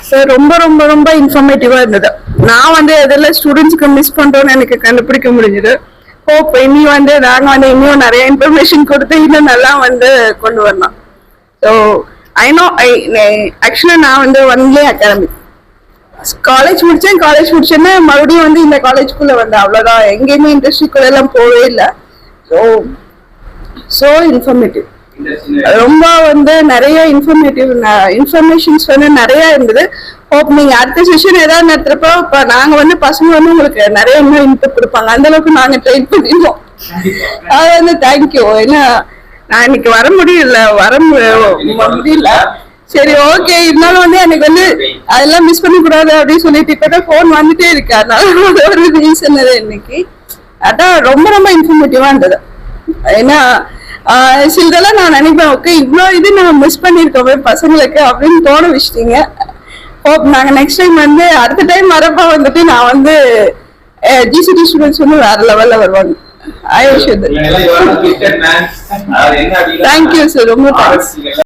Sir ரொம்ப ரொம்ப ரொம்ப இன்ஃபர்மேட்டிவா இருந்தது. நான் வந்து எதில் ஸ்டூடெண்ட்ஸ்க்கு மிஸ் பண்றோம்னு எனக்கு கண்டுபிடிக்க முடிஞ்சது. ஹோப் இனி வந்து நாங்க வந்து இன்னும் நிறைய இன்ஃபர்மேஷன் கொடுத்து இன்னும் நல்லா வந்து கொண்டு வரலாம். ஸோ ஐ நோ ஆக்சுவலா நான் வந்து ஒன்லி அகாடமிக் காலேஜ் முடிச்சேன்னா மறுபடியும் வந்து இந்த காலேஜ்குள்ள வந்தேன், அவ்வளவுதான். எங்கேயுமே இண்டஸ்ட்ரிக்குள்ள எல்லாம் போவே இல்லை. ஸோ இன்ஃபர்மேட்டிவ், ரொம்ப வந்து நிறைய இன்ஃபர்மேஷன்ஸ் வந்து நிறைய இருந்தது. ஹோப் நீங்க அடுத்த செஷன் ஏதாவது நடத்துறப்போ இப்ப நாங்க வந்து பசங்க வந்து உங்களுக்கு நிறைய இன்னும் இன்புட் கொடுப்பாங்க. அந்த அளவுக்கு நாங்க ட்ரெயின் பண்ணிடுவோம். அது வந்து தேங்க்யூ. ஏன்னா நான் இன்னைக்கு வர முடியல. சரி, ஓகே. இருந்தாலும் வந்து எனக்கு வந்து அதெல்லாம் மிஸ் பண்ண கூடாது அப்படின்னு சொல்லிட்டு இப்ப போன் வந்துட்டே இருக்கு. அதனால ஒரு ரீசன் இன்னைக்கு அதான் ரொம்ப ரொம்ப இன்ஃபர்மேட்டிவா இருந்தது. ஏன்னா சிலதெல்லாம் நான் நினைப்பேன், ஓகே இவ்வளோ இது நான் மிஸ் பண்ணிருக்கோமே பசங்களுக்கு அப்படின்னு தோண வச்சிட்டீங்க. ஹோப் நாங்க நெக்ஸ்ட் டைம் வந்து அடுத்த டைம் வரப்ப வந்துட்டு நான் வந்து ஜிசிடி ஸ்டூடெண்ட்ஸ் வந்து வேற லெவல்ல வருவாங்க. I wish you. Thank you sir, ரொம்ப தேங்க்ஸ்.